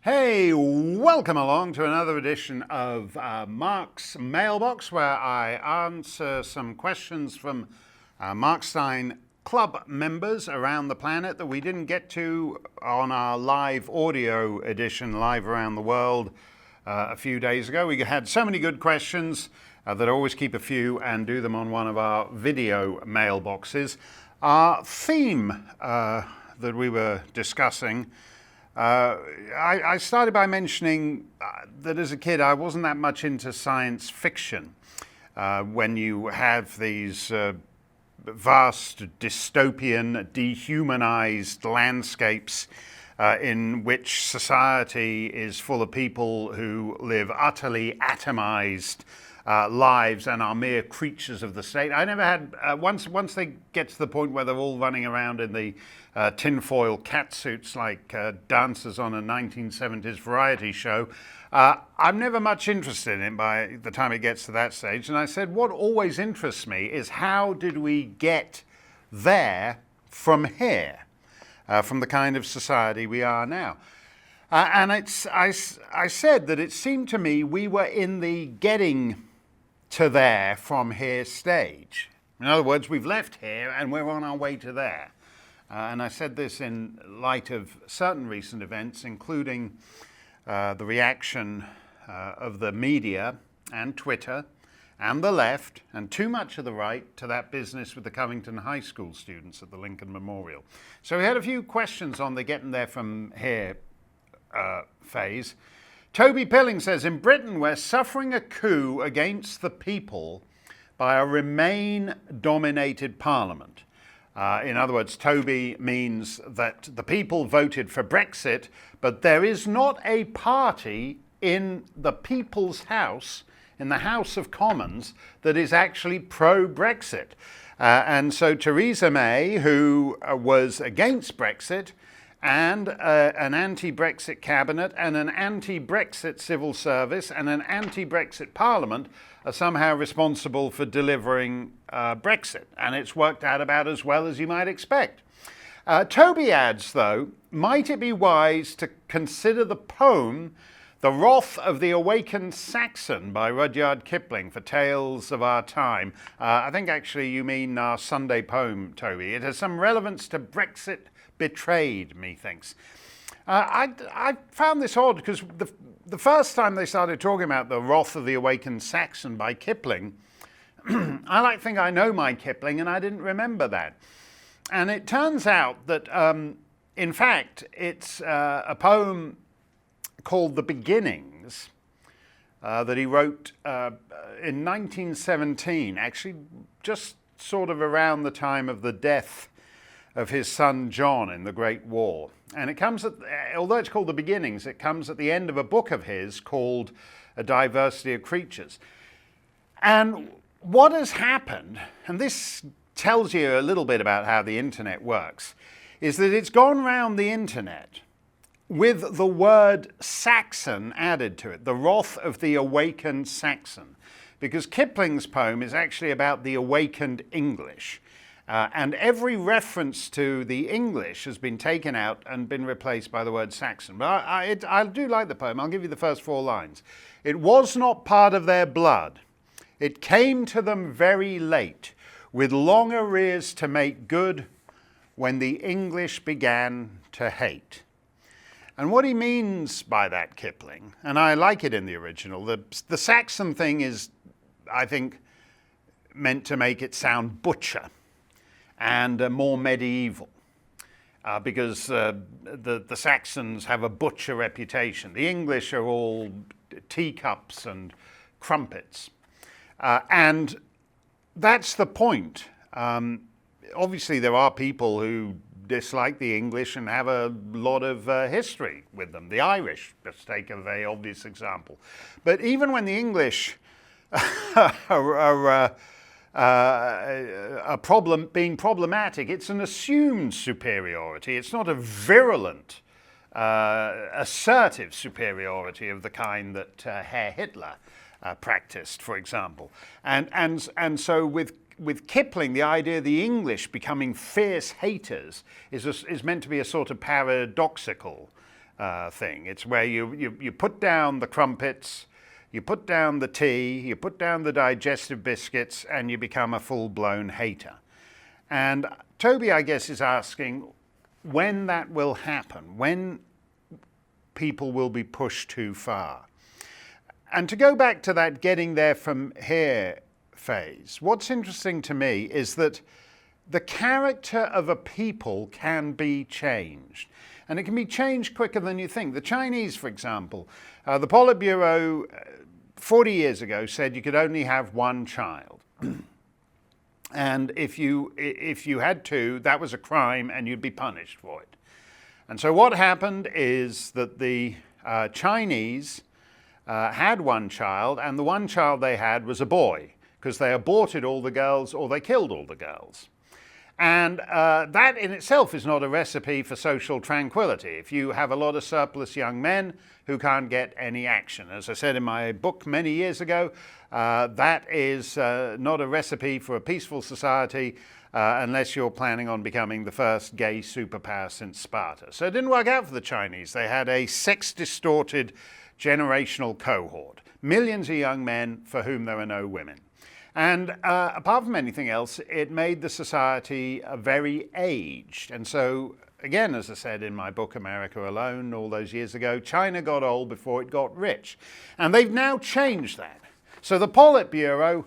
Hey, welcome along to another edition of Mark's Mailbox, where I answer some questions from Mark Steyn Club members around the planet that we didn't get to on our live audio edition, Live Around the World, a few days ago. We had so many good questions that I always keep a few and do them on one of our video mailboxes. Our theme that we were discussing, I started by mentioning that as a kid I wasn't that much into science fiction. When you have these vast dystopian, dehumanized landscapes in which society is full of people who live utterly atomized lives and are mere creatures of the state. I never had, once they get to the point where they're all running around in the tinfoil catsuits like dancers on a 1970s variety show, I'm never much interested in it by the time it gets to that stage. And I said, what always interests me is how did we get there from here, from the kind of society we are now? And I said that it seemed to me we were in the getting to there from here stage. In other words, we've left here and we're on our way to there. And I said this in light of certain recent events, including the reaction of the media and Twitter and the left and too much of the right to that business with the Covington High School students at the Lincoln Memorial. So we had a few questions on the getting there from here phase. Toby Pilling says, in Britain we're suffering a coup against the people by a Remain-dominated parliament. In other words, Toby means that the people voted for Brexit, but there is not a party in the People's House, in the House of Commons, that is actually pro-Brexit. And so Theresa May, who was against Brexit, and an anti-Brexit cabinet and an anti-Brexit civil service and an anti-Brexit parliament are somehow responsible for delivering Brexit. And it's worked out about as well as you might expect. Toby adds, though, might it be wise to consider the poem The Wrath of the Awakened Saxon by Rudyard Kipling for Tales of Our Time? I think actually you mean our Sunday poem, Toby. It has some relevance to Brexit betrayed, methinks. I found this odd because the first time they started talking about The Wrath of the Awakened Saxon by Kipling, I think I know my Kipling and I didn't remember that. And it turns out that, in fact, it's a poem called The Beginnings that he wrote in 1917, actually just sort of around the time of the death of his son John in the Great War. And it comes although it's called The Beginnings, it comes at the end of a book of his called A Diversity of Creatures. And what has happened, and this tells you a little bit about how the internet works, is that it's gone round the internet with the word Saxon added to it, the wrath of the awakened Saxon, because Kipling's poem is actually about the awakened English. And every reference to the English has been taken out and been replaced by the word Saxon. But I do like the poem. I'll give you the first 4 lines. It was not part of their blood. It came to them very late, with long arrears to make good, when the English began to hate. And what he means by that, Kipling, and I like it in the original, the Saxon thing is, I think, meant to make it sound butcher and more medieval, because the Saxons have a butcher reputation. The English are all teacups and crumpets. And that's the point. Obviously, there are people who dislike the English and have a lot of history with them. The Irish, let's take a very obvious example. But even when the English are being problematic, it's an assumed superiority. It's not a virulent, assertive superiority of the kind that Herr Hitler practiced, for example. And so with Kipling, the idea of the English becoming fierce haters is meant to be a sort of paradoxical thing. It's where you put down the crumpets, you put down the tea, you put down the digestive biscuits, and you become a full-blown hater. And Toby, I guess, is asking when that will happen, when people will be pushed too far. And to go back to that getting there from here phase, what's interesting to me is that the character of a people can be changed. And it can be changed quicker than you think. The Chinese, for example, the Politburo 40 years ago said you could only have one child. And if you had two, that was a crime and you'd be punished for it. And so what happened is that the Chinese had one child, and the one child they had was a boy, because they aborted all the girls or they killed all the girls. And that in itself is not a recipe for social tranquility. If you have a lot of surplus young men who can't get any action. As I said in my book many years ago, that is not a recipe for a peaceful society unless you're planning on becoming the first gay superpower since Sparta. So it didn't work out for the Chinese. They had a sex-distorted generational cohort. Millions of young men for whom there are no women. And apart from anything else, it made the society very aged. And so, again, as I said in my book, America Alone, all those years ago, China got old before it got rich. And they've now changed that. So the Politburo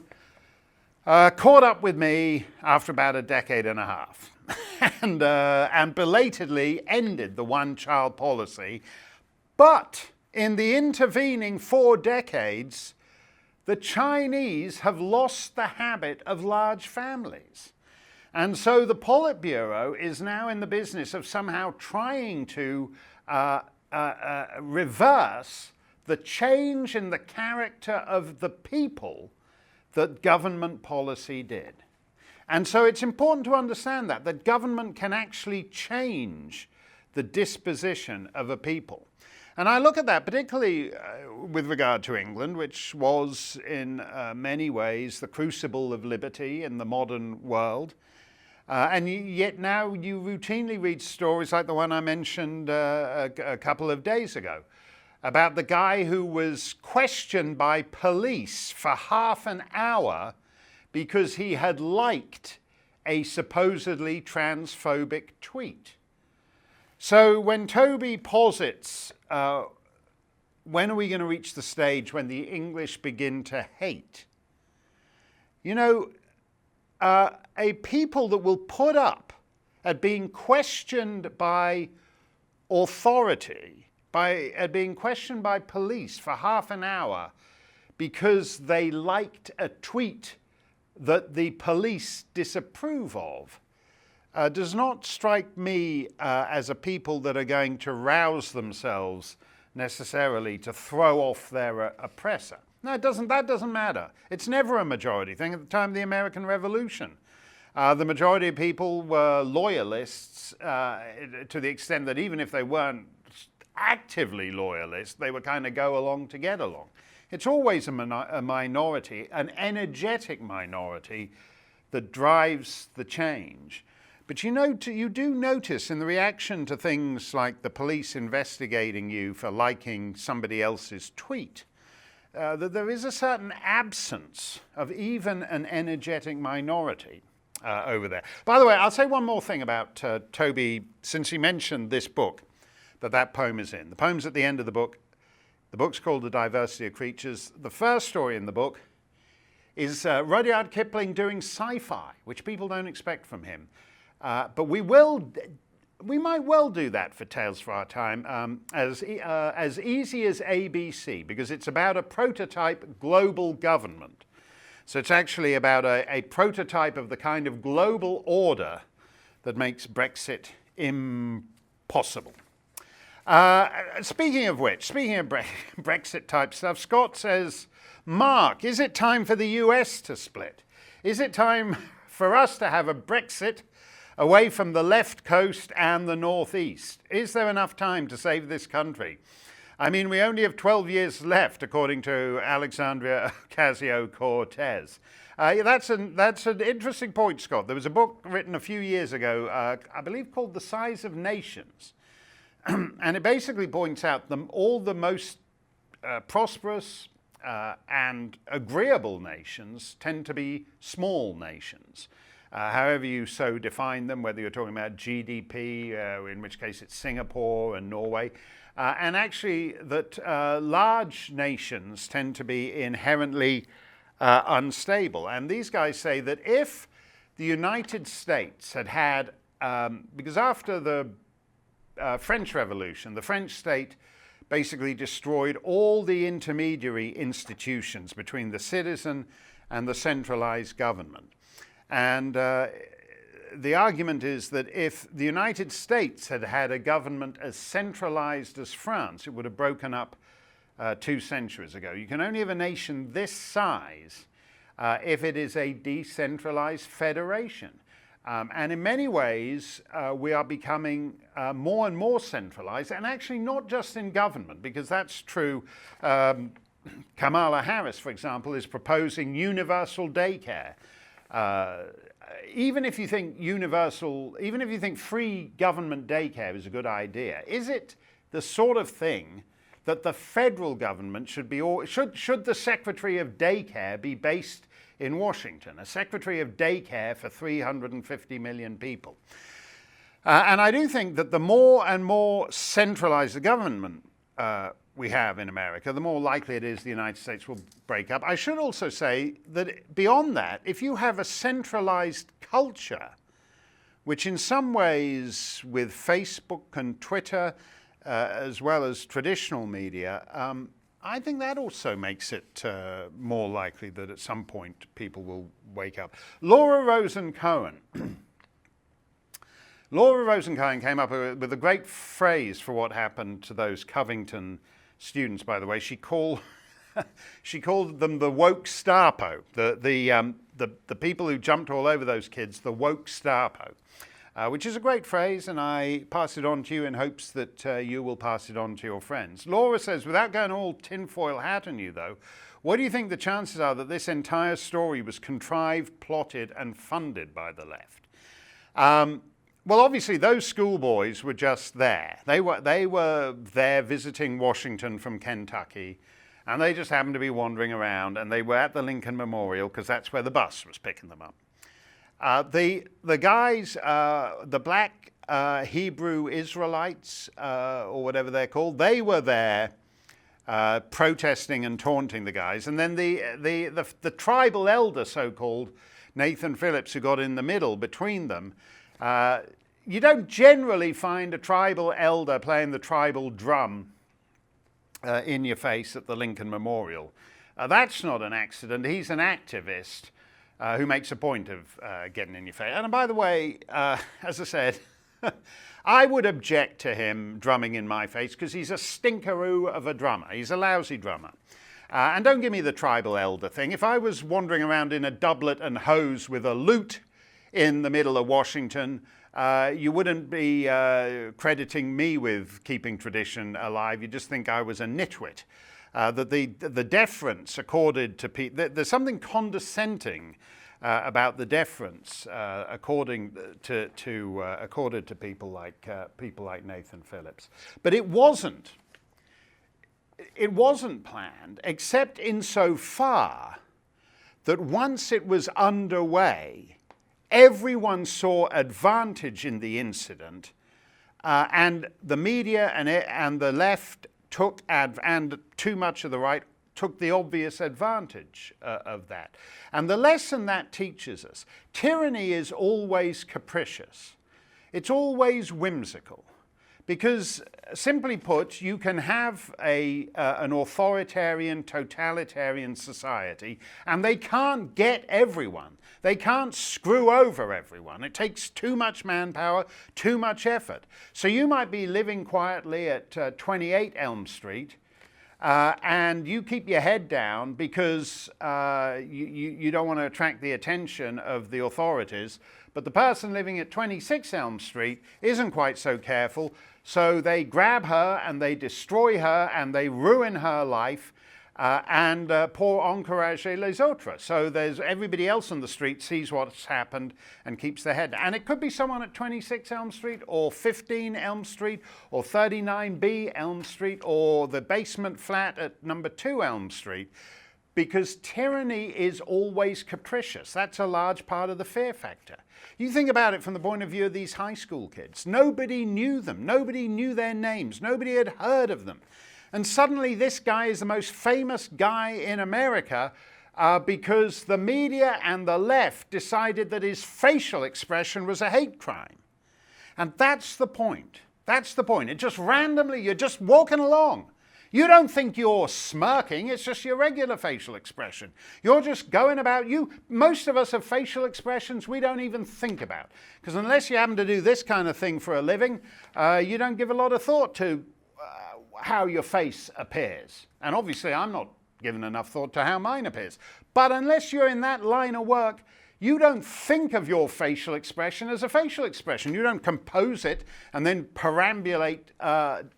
caught up with me after about a decade and a half and belatedly ended the one-child policy. But in the intervening 4 decades, the Chinese have lost the habit of large families. And so the Politburo is now in the business of somehow trying to reverse the change in the character of the people that government policy did. And so it's important to understand that government can actually change the disposition of a people. And I look at that particularly with regard to England, which was in many ways the crucible of liberty in the modern world. And yet now you routinely read stories like the one I mentioned a couple of days ago about the guy who was questioned by police for half an hour because he had liked a supposedly transphobic tweet. So when Toby posits, when are we going to reach the stage when the English begin to hate? You know, a people that will put up at being questioned by authority, at being questioned by police for half an hour because they liked a tweet that the police disapprove of, does not strike me as a people that are going to rouse themselves necessarily to throw off their oppressor. No, that doesn't matter. It's never a majority thing. At the time of the American Revolution, the majority of people were loyalists to the extent that even if they weren't actively loyalists, they would kind of go along to get along. It's always a minority, an energetic minority, that drives the change. But you do notice in the reaction to things like the police investigating you for liking somebody else's tweet, that there is a certain absence of even an energetic minority over there. By the way, I'll say one more thing about Toby, since he mentioned this book that poem is in. The poem's at the end of the book. The book's called The Diversity of Creatures. The first story in the book is Rudyard Kipling doing sci-fi, which people don't expect from him. But we might well do that for Tales for Our Time as easy as ABC, because it's about a prototype global government. So it's actually about a prototype of the kind of global order that makes Brexit impossible. Speaking of Brexit type stuff, Scott says, Mark, is it time for the US to split? Is it time for us to have a Brexit away from the left coast and the northeast? Is there enough time to save this country? I mean, we only have 12 years left, according to Alexandria Ocasio-Cortez. That's an interesting point, Scott. There was a book written a few years ago, I believe called The Size of Nations, And it basically points out all the most prosperous and agreeable nations tend to be small nations. However you so define them, whether you're talking about GDP, in which case it's Singapore and Norway, and actually that large nations tend to be inherently unstable. And these guys say that if the United States had because after the French Revolution, the French state basically destroyed all the intermediary institutions between the citizen and the centralized government. And the argument is that if the United States had had a government as centralized as France, it would have broken up 2 centuries ago. You can only have a nation this size if it is a decentralized federation. And in many ways, we are becoming more and more centralized, and actually not just in government, because that's true. Kamala Harris, for example, is proposing universal daycare. Even if you think free government daycare is a good idea, is it the sort of thing that the federal government should be, or should the Secretary of Daycare be based in Washington, a Secretary of Daycare for 350 million people? And I do think that the more and more centralized the government we have in America, the more likely it is the United States will break up. I should also say that beyond that, if you have a centralized culture, which in some ways with Facebook and Twitter, as well as traditional media, I think that also makes it more likely that at some point people will wake up. Laura Rosen-Cohen. Laura Rosen-Cohen came up with a great phrase for what happened to those Covington students, by the way. She called them the Wokestapo, the people who jumped all over those kids, the Wokestapo, which is a great phrase, and I pass it on to you in hopes that you will pass it on to your friends. Laura says, without going all tinfoil hat on you though, what do you think the chances are that this entire story was contrived, plotted, and funded by the left? Well, obviously, those schoolboys were just there. They were there visiting Washington from Kentucky, and they just happened to be wandering around, and they were at the Lincoln Memorial because that's where the bus was picking them up. The guys, the black Hebrew Israelites, or whatever they're called, they were there protesting and taunting the guys. And then the tribal elder, so-called, Nathan Phillips, who got in the middle between them, you don't generally find a tribal elder playing the tribal drum in your face at the Lincoln Memorial. That's not an accident. He's an activist who makes a point of getting in your face. And by the way, as I said, I would object to him drumming in my face because he's a stinkeroo of a drummer. He's a lousy drummer. And don't give me the tribal elder thing. If I was wandering around in a doublet and hose with a lute in the middle of Washington, you wouldn't be crediting me with keeping tradition alive. You just think I was a nitwit. That the deference accorded to people, there's something condescending about the deference accorded to people like Nathan Phillips. But it wasn't planned, except insofar that once it was underway, everyone saw advantage in the incident, and the media and the left and too much of the right took the obvious advantage of that. And the lesson that teaches us, tyranny is always capricious. It's always whimsical. Because, simply put, you can have an authoritarian, totalitarian society, and they can't get everyone. They can't screw over everyone. It takes too much manpower, too much effort. So you might be living quietly at 28 Elm Street, and you keep your head down because you don't want to attract the attention of the authorities. But the person living at 26 Elm Street isn't quite so careful, so they grab her and they destroy her and they ruin her life, and pour encourager les autres. So there's everybody else on the street sees what's happened and keeps their head. And it could be someone at 26 Elm Street or 15 Elm Street or 39B Elm Street or the basement flat at number 2 Elm Street, because tyranny is always capricious. That's a large part of the fear factor. You think about it from the point of view of these high school kids. Nobody knew them. Nobody knew their names. Nobody had heard of them. And suddenly this guy is the most famous guy in America because the media and the left decided that his facial expression was a hate crime. And that's the point. That's the point. It just randomly, you're just walking along. You don't think you're smirking, it's just your regular facial expression. You're just going about, most of us have facial expressions we don't even think about. Because unless you happen to do this kind of thing for a living, you don't give a lot of thought to how your face appears. And obviously I'm not giving enough thought to how mine appears. But unless you're in that line of work, you don't think of your facial expression as a facial expression. You don't compose it and then perambulate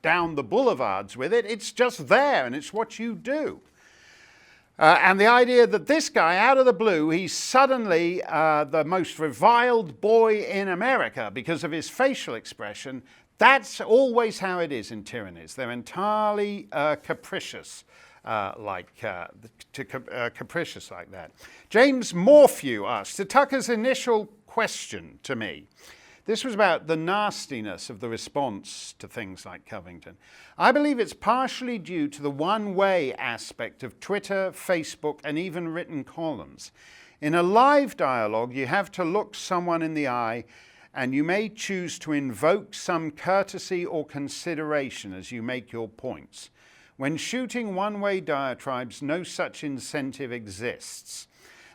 down the boulevards with it. It's just there, and it's what you do. And the idea that this guy, out of the blue, he's suddenly the most reviled boy in America because of his facial expression, that's always how it is in tyrannies. They're entirely capricious. Capricious like that. James Morphew asked, to Tucker's initial question to me, this was about the nastiness of the response to things like Covington. I believe it's partially due to the one-way aspect of Twitter, Facebook, and even written columns. In a live dialogue, you have to look someone in the eye, and you may choose to invoke some courtesy or consideration as you make your points. When shooting one-way diatribes, no such incentive exists.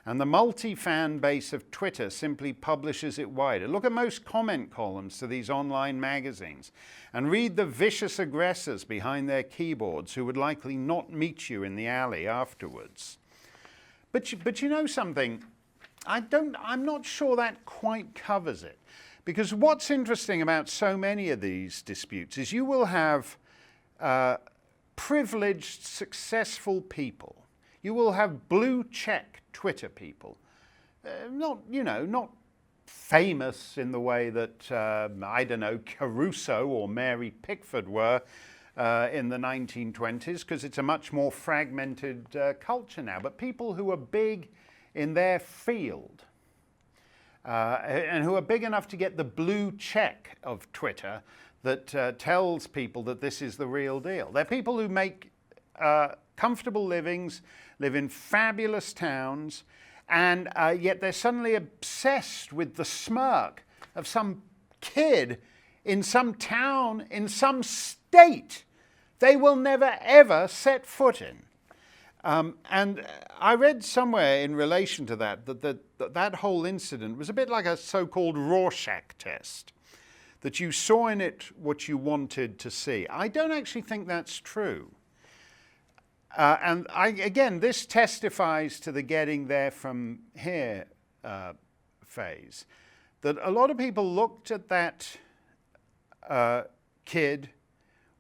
And the multi-fan base of Twitter simply publishes it wider. Look at most comment columns to these online magazines and read the vicious aggressors behind their keyboards who would likely not meet you in the alley afterwards. But you know something? I'm not sure that quite covers it. Because what's interesting about so many of these disputes is you will have privileged, successful people. You will have blue check Twitter people. Not famous in the way that, I don't know, Caruso or Mary Pickford were in the 1920s, because it's a much more fragmented culture now. But people who are big in their field and who are big enough to get the blue check of Twitter that tells people that this is the real deal. They're people who make comfortable livings, live in fabulous towns, and yet they're suddenly obsessed with the smirk of some kid in some town, in some state they will never ever set foot in. And I read somewhere in relation to that whole incident was a bit like a so-called Rorschach test, that you saw in it what you wanted to see. I don't actually think that's true. And again, this testifies to the getting there from here phase, that a lot of people looked at that kid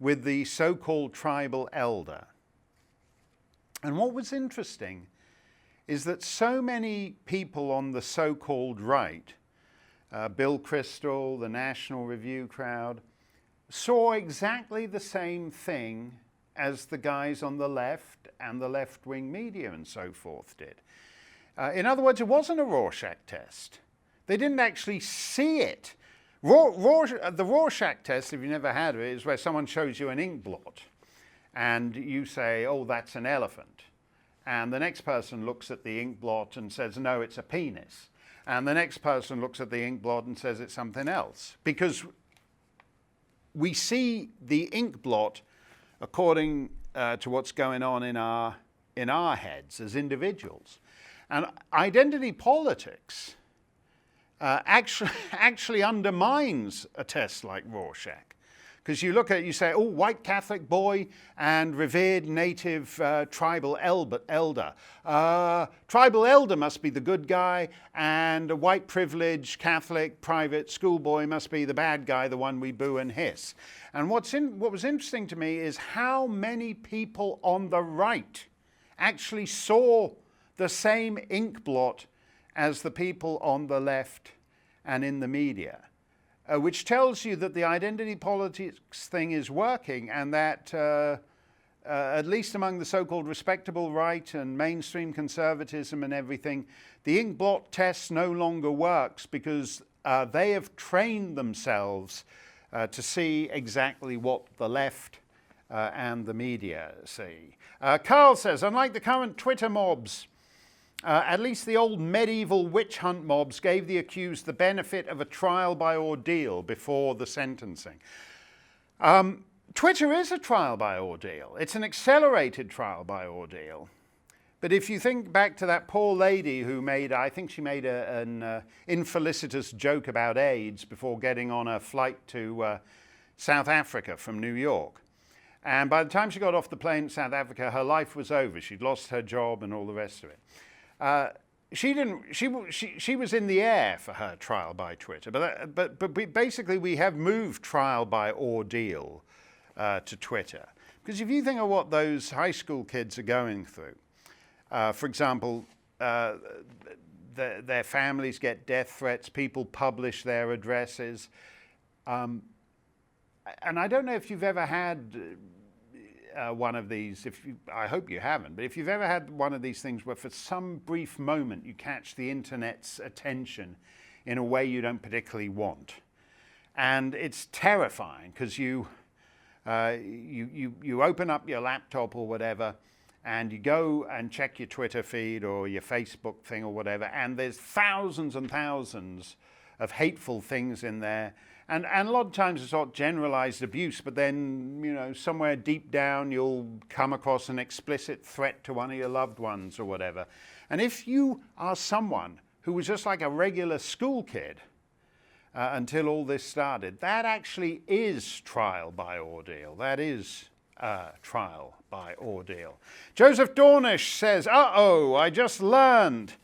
with the so-called tribal elder. And what was interesting is that so many people on the so-called right, Bill Kristol, the National Review crowd, saw exactly the same thing as the guys on the left and the left-wing media and so forth did. In other words, it wasn't a Rorschach test. They didn't actually see it. The Rorschach test, if you never had it, is where someone shows you an ink blot and you say, oh, that's an elephant. And the next person looks at the ink blot and says, no, it's a penis. And the next person looks at the ink blot and says it's something else. Because we see the ink blot according to what's going on in our heads as individuals. And identity politics actually undermines a test like Rorschach. Because you look at it, you say, oh, white Catholic boy and revered native tribal elder. Tribal elder must be the good guy, and a white privileged Catholic private school boy must be the bad guy, the one we boo and hiss. And what was interesting to me is how many people on the right actually saw the same ink blot as the people on the left and in the media, which tells you that the identity politics thing is working, and that at least among the so-called respectable right and mainstream conservatism and everything, the ink blot test no longer works because they have trained themselves to see exactly what the left and the media see. Carl says, unlike the current Twitter mobs, at least the old medieval witch hunt mobs gave the accused the benefit of a trial by ordeal before the sentencing. Twitter is a trial by ordeal. It's an accelerated trial by ordeal. But if you think back to that poor lady who made, I think she made an infelicitous joke about AIDS before getting on a flight to South Africa from New York. And by the time she got off the plane in South Africa, her life was over. She'd lost her job and all the rest of it. She was in the air for her trial by Twitter. But basically we have moved trial by ordeal to Twitter. Because if you think of what those high school kids are going through, for example, their families get death threats, people publish their addresses. And I don't know if you've ever had one of these, I hope you haven't, but if you've ever had one of these things where for some brief moment you catch the internet's attention in a way you don't particularly want. And it's terrifying because you open up your laptop or whatever, and you go and check your Twitter feed or your Facebook thing or whatever, and there's thousands and thousands of hateful things in there. And a lot of times it's not generalized abuse, but then, you know, somewhere deep down you'll come across an explicit threat to one of your loved ones or whatever. And if you are someone who was just like a regular school kid until all this started, that actually is trial by ordeal. That is trial by ordeal. Joseph Dornish says, I just learned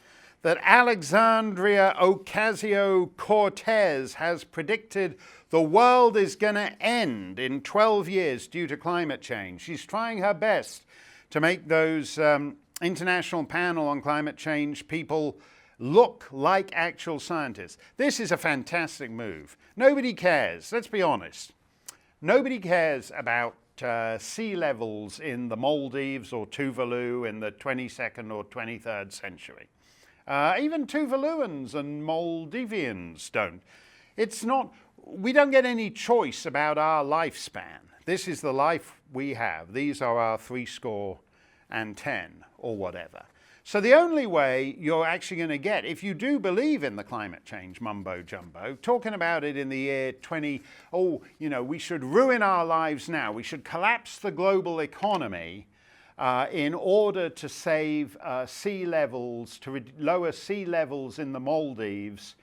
that Alexandria Ocasio-Cortez has predicted the world is going to end in 12 years due to climate change. She's trying her best to make those international panel on climate change people look like actual scientists. This is a fantastic move. Nobody cares, let's be honest. Nobody cares about sea levels in the Maldives or Tuvalu in the 22nd or 23rd century. Even Tuvaluans and Maldivians don't. We don't get any choice about our lifespan. This is the life we have. These are our 70 or whatever. So the only way you're actually going to get, if you do believe in the climate change mumbo-jumbo, talking about it in the year we should ruin our lives now, we should collapse the global economy in order to save sea levels, to lower sea levels in the Maldives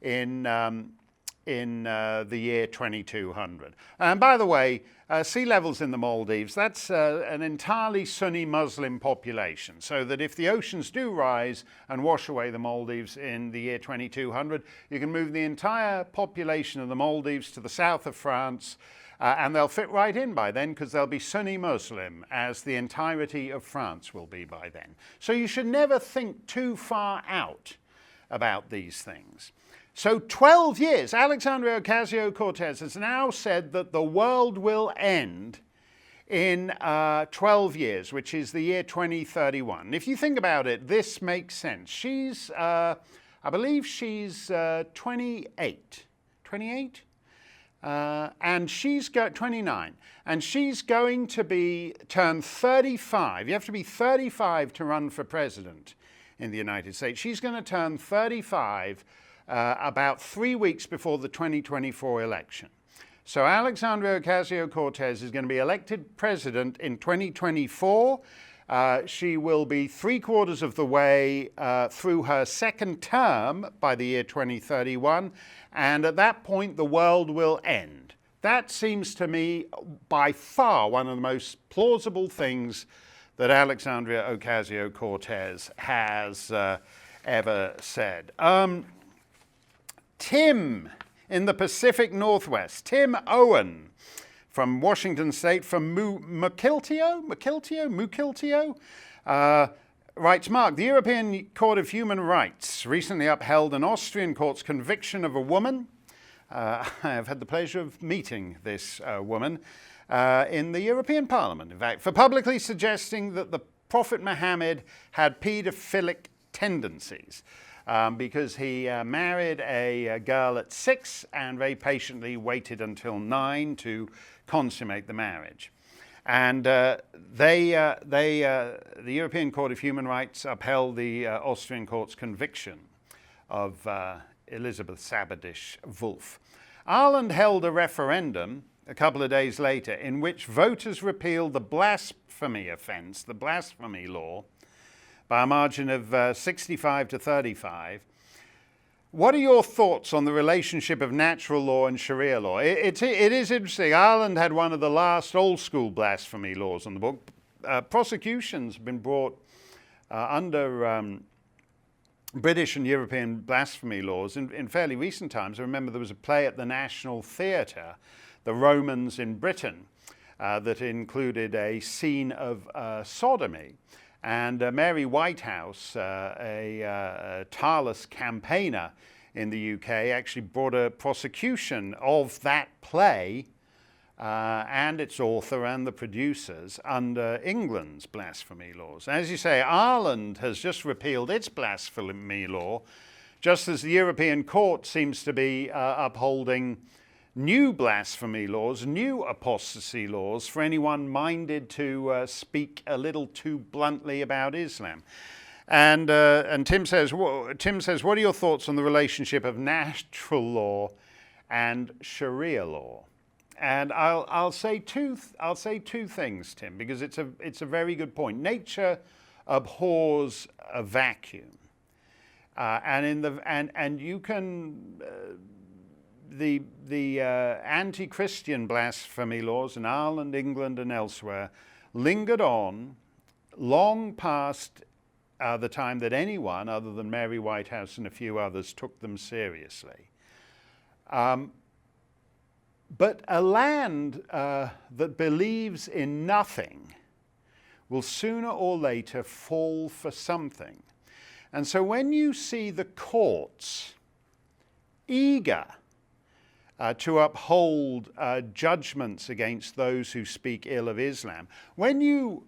in the year 2200. And by the way, sea levels in the Maldives, that's an entirely Sunni Muslim population, so that if the oceans do rise and wash away the Maldives in the year 2200, you can move the entire population of the Maldives to the south of France, and they'll fit right in by then because they'll be Sunni Muslim, as the entirety of France will be by then. So you should never think too far out about these things. So 12 years, Alexandria Ocasio-Cortez has now said that the world will end in 12 years, which is the year 2031. If you think about it, this makes sense. She's, I believe she's 28. 28? And she's 29. And she's going to turn 35. You have to be 35 to run for president in the United States. She's going to turn 35 about 3 weeks before the 2024 election. So Alexandria Ocasio-Cortez is going to be elected president in 2024. She will be 3/4 of the way through her second term by the year 2031, and at that point the world will end. That seems to me by far one of the most plausible things that Alexandria Ocasio-Cortez has ever said. Tim in the Pacific Northwest, Tim Owen from Washington State, from Mukilteo, writes, Mark, the European Court of Human Rights recently upheld an Austrian court's conviction of a woman. I have had the pleasure of meeting this woman in the European Parliament, in fact, for publicly suggesting that the Prophet Muhammad had paedophilic tendencies because he married a girl at 6 and very patiently waited until 9 to consummate the marriage. And the European Court of Human Rights upheld the Austrian court's conviction of Elizabeth Sabadish-Wolff. Ireland held a referendum a couple of days later in which voters repealed the blasphemy offence, the blasphemy law, by a margin of 65 to 35. What are your thoughts on the relationship of natural law and Sharia law? It is interesting. Ireland had one of the last old-school blasphemy laws on the book. Prosecutions have been brought under British and European blasphemy laws in fairly recent times. I remember there was a play at the National Theatre, The Romans in Britain, that included a scene of sodomy. And Mary Whitehouse, a tireless campaigner in the UK, actually brought a prosecution of that play and its author and the producers under England's blasphemy laws. As you say, Ireland has just repealed its blasphemy law, just as the European Court seems to be upholding new blasphemy laws, new apostasy laws for anyone minded to speak a little too bluntly about Islam. And Tim says, what are your thoughts on the relationship of natural law and Sharia law? And I'll say two things, Tim, because it's a very good point. Nature abhors a vacuum, and you can. The anti-Christian blasphemy laws in Ireland, England, and elsewhere lingered on long past the time that anyone other than Mary Whitehouse and a few others took them seriously. But a land that believes in nothing will sooner or later fall for something. And so when you see the courts eager to uphold judgments against those who speak ill of Islam, when you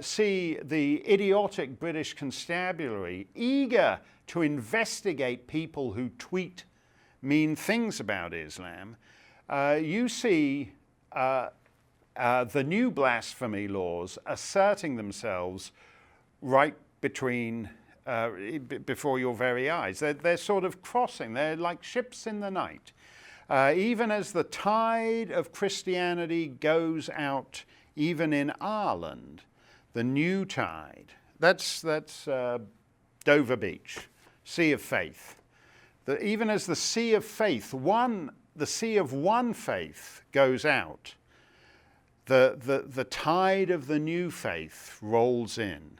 see the idiotic British constabulary eager to investigate people who tweet mean things about Islam, you see the new blasphemy laws asserting themselves right before your very eyes. They're sort of crossing. They're like ships in the night. Even as the tide of Christianity goes out, even in Ireland, the new tide, that's Dover Beach, Sea of Faith. Even as the Sea of Faith, the sea of one faith goes out, the tide of the new faith rolls in.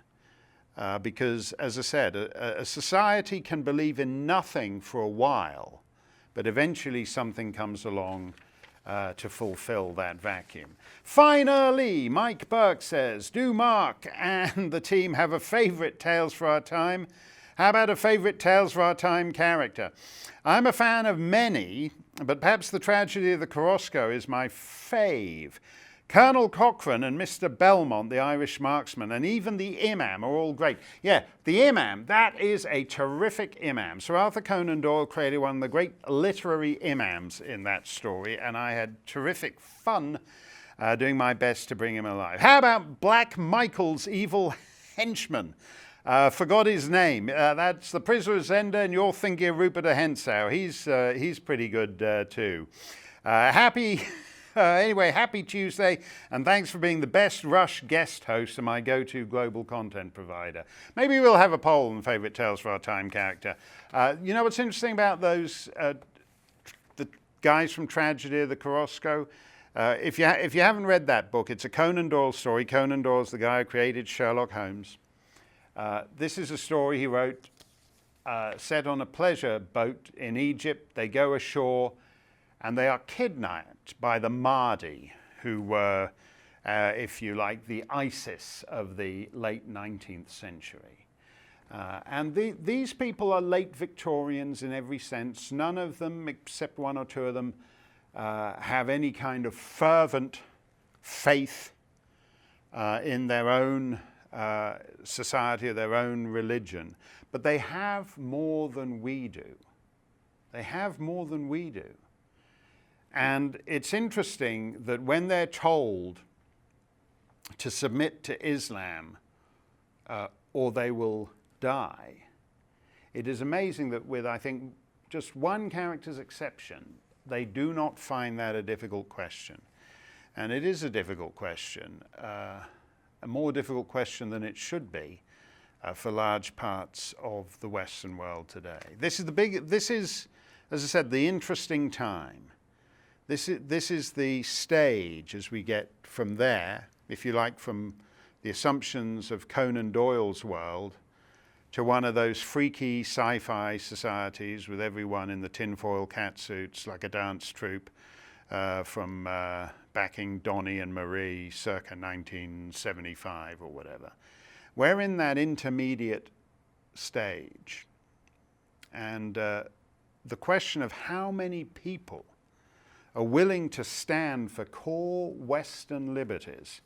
Because, as I said, a society can believe in nothing for a while, but eventually something comes along to fulfill that vacuum. Finally, Mike Burke says, do Mark and the team have a favourite Tales for Our Time? How about a favourite Tales for Our Time character? I'm a fan of many, but perhaps the tragedy of the Korosko is my fave. Colonel Cochrane and Mr. Belmont, the Irish marksman, and even the Imam are all great. Yeah, the Imam, that is a terrific Imam. Sir Arthur Conan Doyle created one of the great literary Imams in that story, and I had terrific fun doing my best to bring him alive. How about Black Michael's evil henchman? Forgot his name. That's the Prisoner of Zenda, and you're thinking of Rupert of Hentzau. He's pretty good too. Anyway, happy Tuesday, and thanks for being the best Rush guest host and my go-to global content provider. Maybe we'll have a poll on favourite Tales for Our Time character. You know what's interesting about those, the guys from Tragedy of the Korosko? If you haven't read that book, it's a Conan Doyle story. Conan Doyle's the guy who created Sherlock Holmes. This is a story he wrote set on a pleasure boat in Egypt. They go ashore and they are kidnapped by the Mahdi, who were, if you like, the ISIS of the late 19th century. And these people are late Victorians in every sense. None of them, except one or two of them, have any kind of fervent faith in their own society or their own religion. But they have more than we do. They have more than we do. And it's interesting that when they're told to submit to Islam or they will die, it is amazing that with, I think, just one character's exception, they do not find that a difficult question. And it is a difficult question, a more difficult question than it should be for large parts of the Western world today. This is, as I said, the interesting time. This is the stage as we get from there, if you like, from the assumptions of Conan Doyle's world to one of those freaky sci-fi societies with everyone in the tinfoil catsuits like a dance troupe from backing Donnie and Marie circa 1975 or whatever. We're in that intermediate stage. And the question of how many people are willing to stand for core Western liberties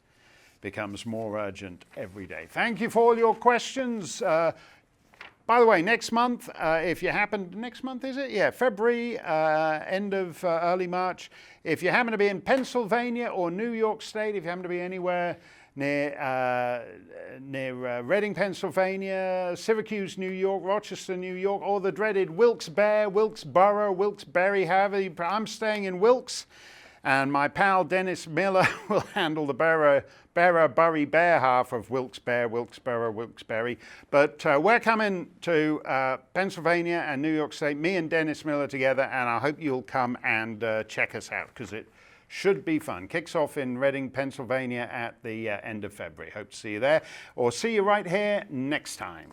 becomes more urgent every day. Thank you for all your questions. By the way, next month, if you happen, next month is it? Yeah, February, end of early March. If you happen to be in Pennsylvania or New York State, if you happen to be anywhere near Reading, Pennsylvania, Syracuse, New York, Rochester, New York, or the dreaded Wilkes-Barre, Wilkes-Borough, Wilkes-Barre, however you, I'm staying in Wilkes, and my pal Dennis Miller will handle the Bury Bear half of Wilkes-Barre, Wilkes-Borough, Wilkes-Barre. But we're coming to Pennsylvania and New York State, me and Dennis Miller together, and I hope you'll come and check us out, because it should be fun. Kicks off in Reading, Pennsylvania at the end of February. Hope to see you there, or see you right here next time.